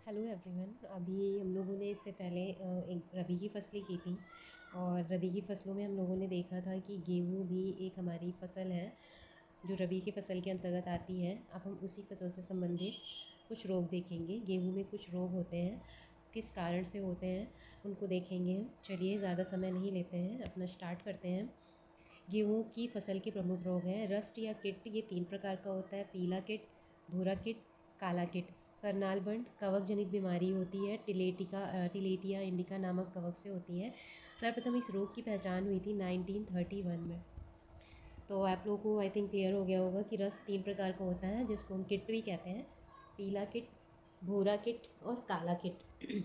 Hello everyone. अभी हम लोगों ने इससे पहले एक रबी की फसलें की थी और रबी की फसलों में हम लोगों ने देखा था कि गेहूँ भी एक हमारी फसल है जो रबी की फसल के अंतर्गत आती है। अब हम उसी फसल से संबंधित कुछ रोग देखेंगे। गेहूँ में कुछ रोग होते हैं, किस कारण से होते हैं उनको देखेंगे हम। चलिए ज़्यादा समय नहीं लेते हैं, अपना स्टार्ट करते हैं। गेहूँ की फसल के प्रमुख रोग हैं रस्ट या किट। ये 3 प्रकार का होता है: पीला किट, भूरा किट, काला किट। करनाल बंड कवक जनित बीमारी होती है, टिलेटिया इंडिका नामक कवक से होती है। सर्वप्रथम इस रोग की पहचान हुई थी 1931 में। तो आप लोगों को आई थिंक क्लियर हो गया होगा कि रस्ट 3 प्रकार का होता है जिसको हम किट भी कहते हैं: पीला किट, भूरा किट और काला किट।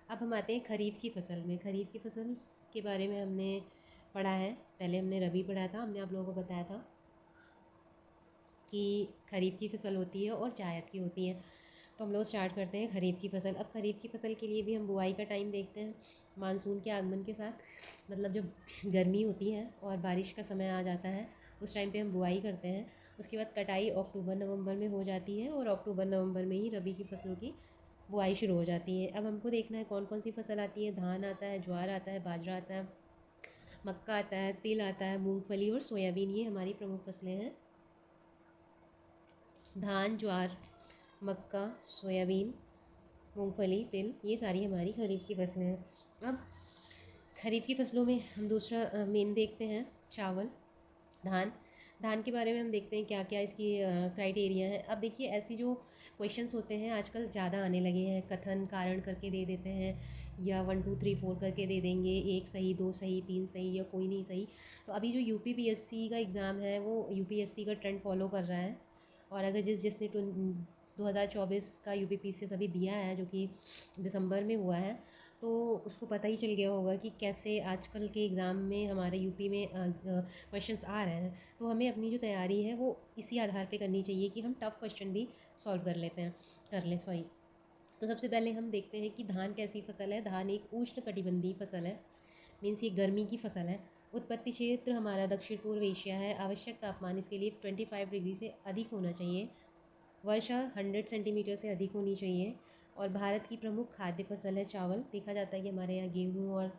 अब हम आते हैं खरीफ की फसल में। खरीफ की फसल के बारे में हमने पढ़ा है, पहले हमने रबी पढ़ा था। हमने आप लोगों को बताया था कि खरीफ की फसल होती है और जायद की होती है। तो हम लोग स्टार्ट करते हैं खरीफ की फसल। अब खरीफ की फसल के लिए भी हम बुआई का टाइम देखते हैं मानसून के आगमन के साथ, मतलब जब गर्मी होती है और बारिश का समय आ जाता है उस टाइम पे हम बुआई करते हैं। उसके बाद कटाई अक्टूबर नवंबर में हो जाती है और अक्टूबर नवंबर में ही रबी की फसलों की बुआई शुरू हो जाती है। अब हमको देखना है कौन कौन सी फसल आती है। धान आता है, ज्वार आता है, बाजरा आता है, मक्का आता है, तिल आता है, मूंगफली और सोयाबीन। ये हमारी प्रमुख फसलें हैं। धान, ज्वार, मक्का, सोयाबीन, मूंगफली, तिल, ये सारी हमारी खरीफ की फसलें हैं। अब खरीफ की फसलों में हम दूसरा मेन देखते हैं चावल, धान। धान के बारे में हम देखते हैं क्या क्या इसकी क्राइटेरिया है। अब देखिए ऐसी जो क्वेश्चंस होते हैं आजकल ज़्यादा आने लगे हैं, कथन कारण करके दे देते हैं या 1 2 3 4 करके दे देंगे, एक सही, दो सही, तीन सही या कोई नहीं सही। तो अभी जो यूपीपीएससी का एग्ज़ाम है वो यूपीएससी का ट्रेंड फॉलो कर रहा है। और अगर जिसने 2024 का यूपीपीसीएस अभी दिया है जो कि दिसंबर में हुआ है, तो उसको पता ही चल गया होगा कि कैसे आजकल के एग्ज़ाम में हमारे यूपी में क्वेश्चंस आ रहे हैं। तो हमें अपनी जो तैयारी है वो इसी आधार पे करनी चाहिए कि हम टफ़ क्वेश्चन भी सॉल्व कर लें सॉरी। तो सबसे पहले हम देखते हैं कि धान कैसी फसल है। धान एक उष्णकटिबंधीय फसल है, मीन्स ये गर्मी की फसल है। उत्पत्ति क्षेत्र हमारा दक्षिण पूर्व एशिया है। आवश्यक तापमान इसके लिए 25 डिग्री से अधिक होना चाहिए। वर्षा 100 सेंटीमीटर से अधिक होनी चाहिए। और भारत की प्रमुख खाद्य फसल है चावल। देखा जाता है कि हमारे यहाँ गेहूँ और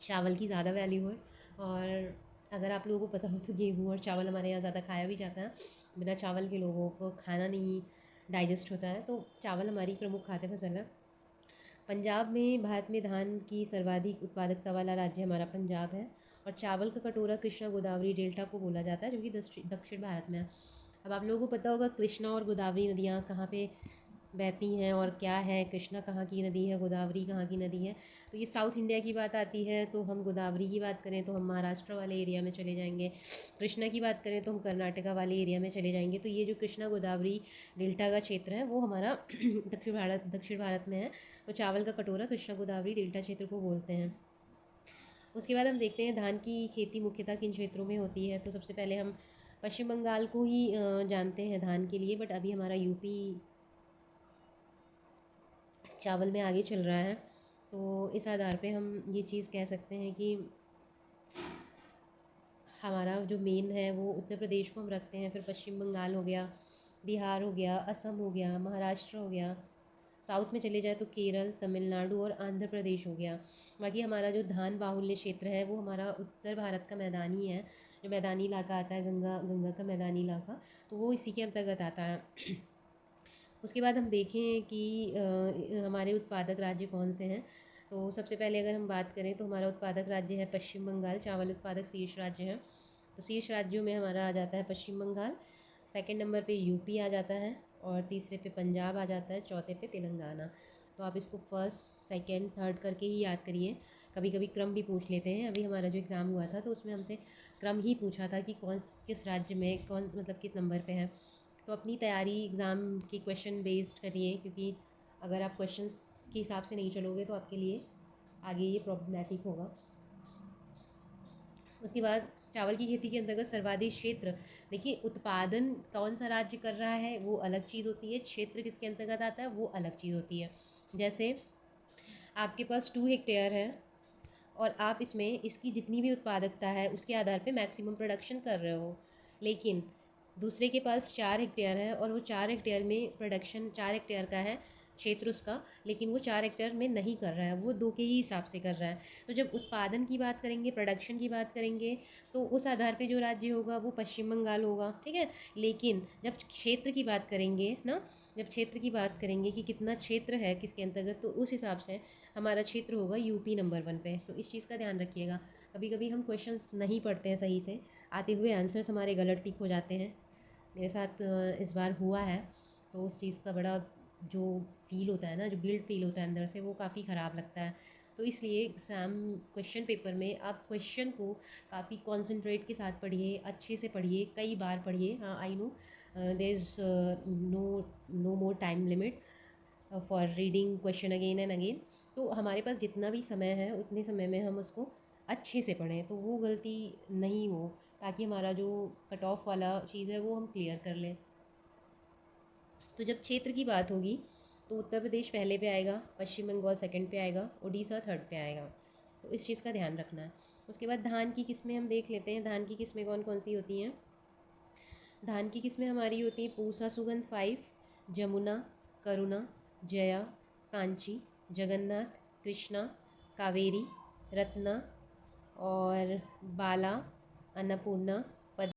चावल की ज़्यादा वैल्यू है। और अगर आप लोगों को पता हो तो गेहूँ और चावल हमारे यहाँ ज़्यादा खाया भी जाता है। बिना चावल के लोगों को खाना नहीं डाइजेस्ट होता है, तो चावल हमारी प्रमुख खाद्य फसल है। पंजाब में, भारत में धान की सर्वाधिक उत्पादकता वाला राज्य हमारा पंजाब है। और चावल का कटोरा कृष्णा गोदावरी डेल्टा को बोला जाता है जो कि दक्षिण भारत में है। अब आप लोगों को पता होगा कृष्णा और गोदावरी नदियाँ कहाँ पे बहती हैं और क्या है, कृष्णा कहाँ की नदी है, गोदावरी कहाँ की नदी है। तो ये साउथ इंडिया की बात आती है तो हम गोदावरी की बात करें तो हम महाराष्ट्र वाले एरिया में चले जाएंगे। कृष्णा की बात करें तो हम कर्नाटका वाले एरिया में चले जाएंगे। तो ये जो कृष्णा गोदावरी डेल्टा का क्षेत्र है वो हमारा दक्षिण भारत में है। तो चावल का कटोरा कृष्णा गोदावरी डेल्टा क्षेत्र को बोलते हैं। उसके बाद हम देखते हैं धान की खेती मुख्यतः किन क्षेत्रों में होती है। तो सबसे पहले हम पश्चिम बंगाल को ही जानते हैं धान के लिए, बट अभी हमारा यूपी चावल में आगे चल रहा है। तो इस आधार पे हम ये चीज़ कह सकते हैं कि हमारा जो मेन है वो उत्तर प्रदेश को हम रखते हैं, फिर पश्चिम बंगाल हो गया, बिहार हो गया, असम हो गया, महाराष्ट्र हो गया। साउथ में चले जाए तो केरल, तमिलनाडु और आंध्र प्रदेश हो गया। बाकी हमारा जो धान बाहुल्य क्षेत्र है वो हमारा उत्तर भारत का मैदानी है, जो मैदानी इलाका आता है, गंगा गंगा का मैदानी इलाका, तो वो इसी के अंतर्गत आता है। उसके बाद हम देखें कि हमारे उत्पादक राज्य कौन से हैं। तो सबसे पहले अगर हम बात करें तो हमारा उत्पादक राज्य है पश्चिम बंगाल। चावल उत्पादक शीर्ष राज्य है, तो शीर्ष राज्यों में हमारा आ जाता है पश्चिम बंगाल। सेकंड नंबर पे यूपी आ जाता है और तीसरे पे पंजाब आ जाता है, चौथे पे तेलंगाना। तो आप इसको फर्स्ट सेकंड थर्ड करके ही याद करिए। कभी कभी क्रम भी पूछ लेते हैं। अभी हमारा जो एग्ज़ाम हुआ था तो उसमें हमसे क्रम ही पूछा था कि कौन किस राज्य में कौन, मतलब किस नंबर पे है। तो अपनी तैयारी एग्ज़ाम की क्वेश्चन बेस्ड करिए, क्योंकि अगर आप क्वेश्चंस के हिसाब से नहीं चलोगे तो आपके लिए आगे ये प्रॉब्लमेटिक होगा। उसके बाद चावल की खेती के अंतर्गत सर्वाधिक क्षेत्र, देखिए उत्पादन कौन सा राज्य कर रहा है वो अलग चीज़ होती है, क्षेत्र किसके अंतर्गत आता है वो अलग चीज़ होती है। जैसे आपके पास 2 हेक्टेयर है और आप इसमें इसकी जितनी भी उत्पादकता है उसके आधार पे मैक्सिमम प्रोडक्शन कर रहे हो, लेकिन दूसरे के पास 4 हेक्टेयर है और वो 4 हेक्टेयर में प्रोडक्शन 4 हेक्टेयर का है क्षेत्र उसका, लेकिन वो 4 हेक्टेयर में नहीं कर रहा है, वो 2 के ही हिसाब से कर रहा है। तो जब उत्पादन की बात करेंगे, प्रोडक्शन की बात करेंगे, तो उस आधार पे जो राज्य होगा वो पश्चिम बंगाल होगा, ठीक है। लेकिन जब क्षेत्र की बात करेंगे ना, जब क्षेत्र की बात करेंगे कि कितना क्षेत्र है किसके अंतर्गत, तो उस हिसाब से हमारा क्षेत्र होगा यूपी नंबर 1 पे। तो इस चीज़ का ध्यान रखिएगा। कभी कभी हम क्वेश्चंस नहीं पढ़ते हैं सही से, आते हुए आंसर्स हमारे गलत टिक हो जाते हैं। मेरे साथ इस बार हुआ है, तो उस चीज़ का बड़ा जो फ़ील होता है ना, जो गिल्ट फ़ील होता है अंदर से, वो काफ़ी ख़राब लगता है। तो इसलिए एग्ज़ाम क्वेश्चन पेपर में आप क्वेश्चन को काफ़ी कॉन्सन्ट्रेट के साथ पढ़िए, अच्छे से पढ़िए, कई बार पढ़िए। हाँ, I know there is no no more time limit for reading question again and again. तो हमारे पास जितना भी समय है उतने समय में हम उसको अच्छे से पढ़ें, तो वो गलती नहीं हो, ताकि हमारा जो कट ऑफ वाला चीज़ है वो हम क्लियर कर लें। तो जब क्षेत्र की बात होगी तो उत्तर प्रदेश पहले पे आएगा, पश्चिम बंगाल सेकंड पे आएगा, उड़ीसा थर्ड पे आएगा। तो इस चीज़ का ध्यान रखना है। उसके बाद धान की किस्में हम देख लेते हैं। धान की किस्में कौन कौन सी होती हैं। धान की किस्में हमारी होती हैं पूसा सुगंध 5, जमुना, करुणा, जया, कांची, जगन्नाथ, कृष्णा, कावेरी, रत्ना और बाला, अन्नपूर्णा,